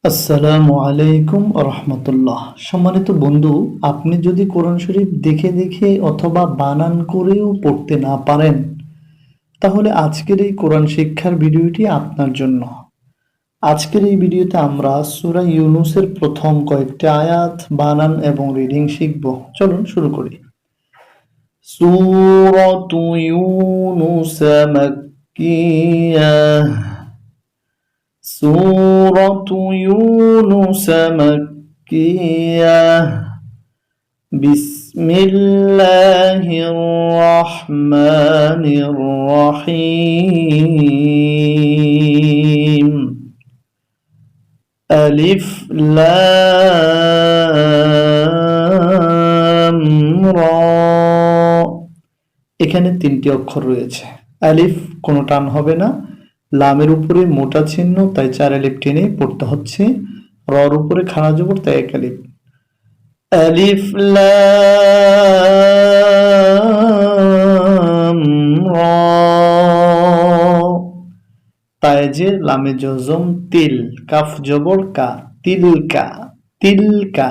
আসসালামু আলাইকুম রহমতুল্লাহ। সম্মানিত বন্ধু, আপনি যদি কোরআন শরীফ দেখে দেখে অথবা বানান করেও পড়তে না পারেন, তাহলে আজকের এই কোরআন শিক্ষার ভিডিওটি আপনার জন্য। আজকের এই ভিডিওতে আমরা সূরা ইউনূসের প্রথম কয়েকটি আয়াত, বানান এবং রিডিং শিখব। চলুন শুরু করি। সূরাতু ইউনূস মাক্কিয়াহ। سورة يونس مكية. بسم الله الرحمن الرحيم. ألف لام را। এখানে তিনটি অক্ষর রয়েছে। আলিফ কোনো টান হবে না, লামের উপরে মোটা চিহ্ন তাই 4 আলিফ টেনে পড়তে হচ্ছে, রর উপরে খাড়া জবর তাই 1 আলিফ। আলিফ লাম রা। তায়ে জের লামে জজম তিল, কাফ জবর কা, তিলকা তিলকা।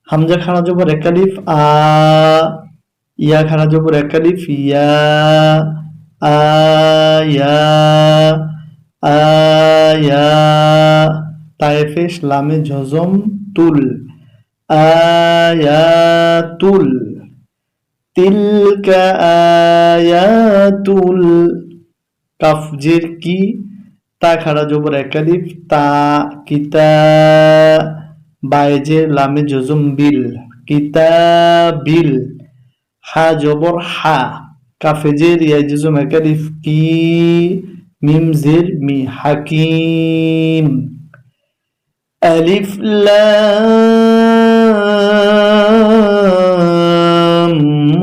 হামজা খাড়া জবর 1 আলিফ আ, ইয়া খাড়া জবর 1 আলিফ ইয়া, আয়া আয়া। তায়ে পেশ লামে জজম তুল, আয়াতুল। তিলকা আয়াতুল। কাফ জের কি, তা খাড়া জবর 1 আলিফ তা, কিতা। বায়ে জের লামে জজম বিল, কিতাবিল। হা জবর হা, কাফে জের ইয়া জজম 1 আলিফ কি, মিম জের মি, হাকিম। আলিফ লাম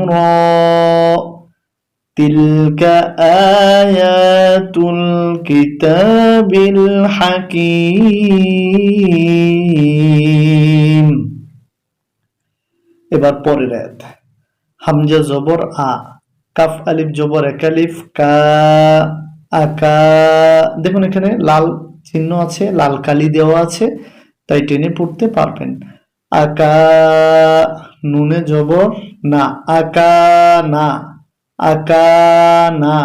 রা। তিলকা আয়াতুল কিতাবিল হাকিম। এবার পরের আয়াত। হামজা জবর আ, কাফ আলিফ জবর 1 আলিফ কা, আকা। দেখুন এখানে লাল চিহ্ন আছে, লাল কালি দেওয়া আছে, তাই টেনে পড়তে পারবেন। আকা। নুনে জবর না, আকা না, আকা না।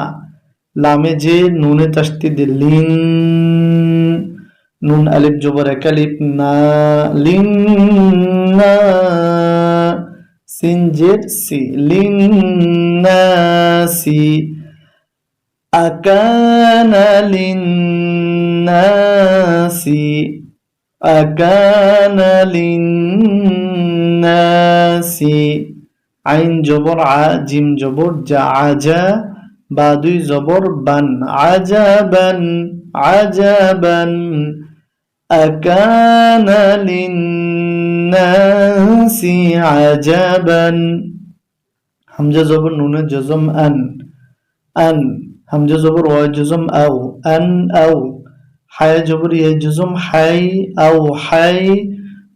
লামে যে নুনে তাসদিদে লিন, নুন আলিফ জবর 1 আলিফ না, লিন না। সিন জের সি, লিন না সি। আকানা লিন নাসি, আকানা লিন নাসি। আইন জবর আ, জিম জবর জা, আজা। বা দুই জবর বান, আজাবান আজাবান। আকানা লিন নাসি আজাবান। হামজা জবর নুনে জজম আন, আন। হামজা জবর ওয়া জজম আও, আন আও। হায়া জবর ইয়া জজম হাই, আও হাই।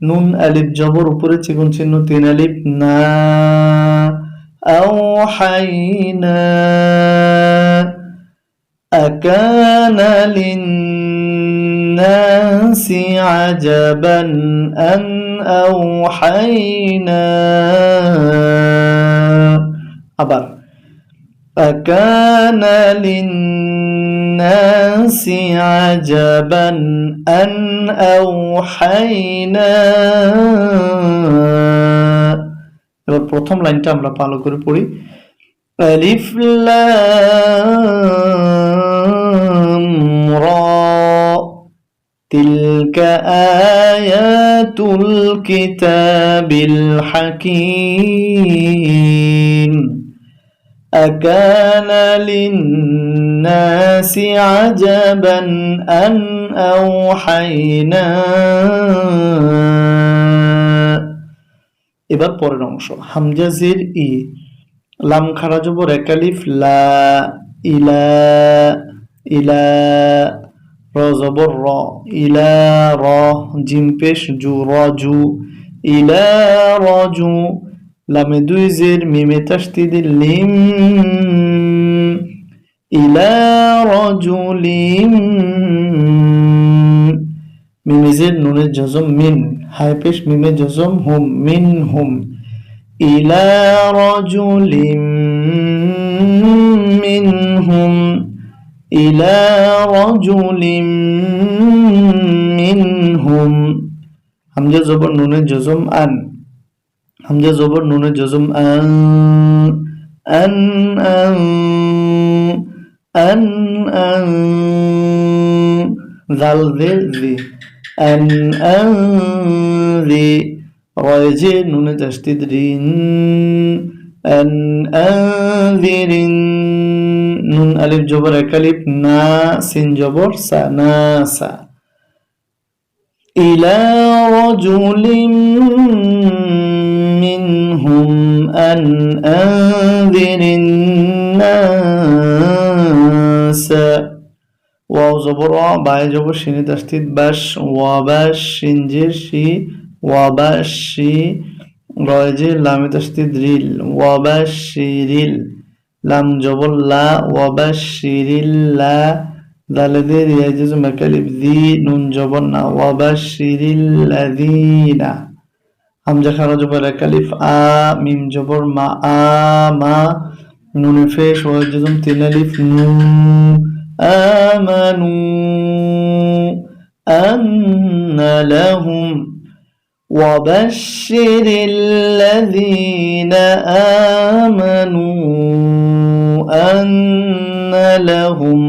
নুন আলিফ জবর উপরে চিকন চিহ্ন 3 আলিফ না, আও হাই না। আকানা লিন নাসি আজাবান আন আও হাই না। আবার أكان للناس عجبا أن أوحينا। এবার প্রথম লাইনটা আমরা ভালো করে পড়ি। আলিফ লাম রা। তিলকা আয়াতুল কিতাবিল হাকিম। أكان للناس عجبا أن أوحينا। এবার পরের অংশ। হামজা জের ই, লাম খাড়া জবর 1 আলিফ লা, ইলা ইলা। র জবর র, ইলা র। জিম পেশ জু, রজু, ইলা রজু। লামে দুই জের মিমে তাসদিদে লিম, ইলা রাজুলিম। মিমিজের নুনের জজম মিন, হাই পেশ মিমে জজম হুম, মিন হুম। ইলা রাজুলিম মিনহুম, ইলা রাজুলিম মিনহুম। হামজা জবর নুনের জজম আন, হামজা জবর নুনের জজম আন, আন আন আন আন। জাল দে জি, আন আন জি। রয়েছে নুনে তাসদিদ রিন, আন আনজিরিন। নুন আলিফ জবর এক আলিফ, না সিন জবর সা, না সা। إلى رجل منهم أن أنذر الناس। ওয়াও জবর ওয়া, বায়ে জবর শিনে তাসদিদ বাশ, ওয়াবাশ শিনজের শি, ওয়াবাশি। রয়েজে লামে তাসদিদ রিল, ওয়াবাশিরিল। লাম জবর লা, ওয়াবাশিরিল্লা। দালেদে রিয়াজুজ মাকালিব দি, নুন জবর না, ওয়াবাশিরিল্লাযীনা। হামজা খারা জবর এক আলিফ আ, মিম জবর মা, আ মা। নুনে ফেশ ওয়াজুজম তিন আলিফ নু, আমানু। আন্না লাহুম, وبشر الذين آمنوا أن لهم।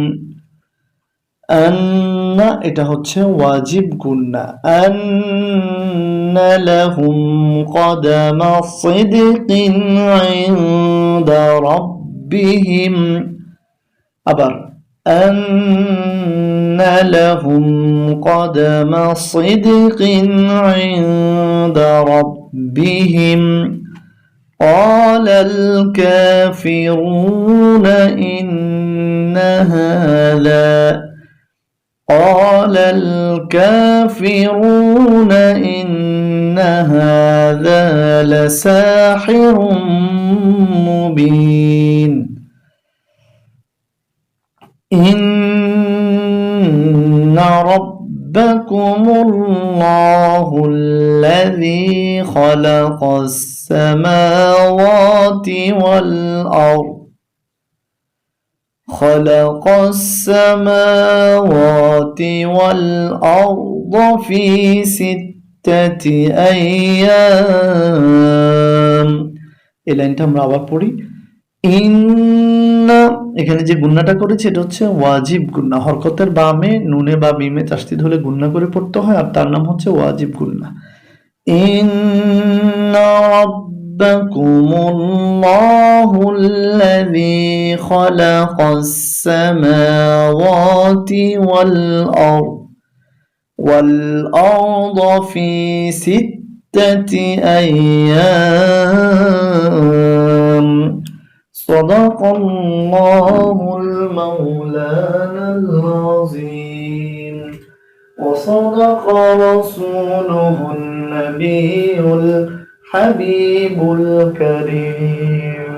আন্না এটা হচ্ছে ওয়াজিব গুন্না, আন্না লাহুম কদামা সিদকিন ইনদা রাব্বিহিম। আবার আন্না লাহুম কদামা সিদকিন ইনদা রাব্বিহিম। قال الكافرون إن هذا، قال الكافرون إن هذا لساحر مبين. إن ربكم الله الذي خلق السماوات والأرض، خلق السماوات والأرض في 6 أيام। এই লাইনটা আমরা আবার পড়ি। ইন্না, এখানে যে গুন্নাটা করেছে এটা হচ্ছে ওয়াজিব গুন্না, হরকতের বামে নুনে বা মিমে তাসদিদ হলে গুন্না করে পড়তে হয়, আর তার নাম হচ্ছে ওয়াজিব গুন্না। ইন্না রাব্বাকুমুল্লাহু আল্লাযী খালাকাস সামাওয়াতি ওয়াল আরদা ফি 6 أيام। صدق الله المولانا العظيم، وصدق رسوله النبي الحبيب الكريم.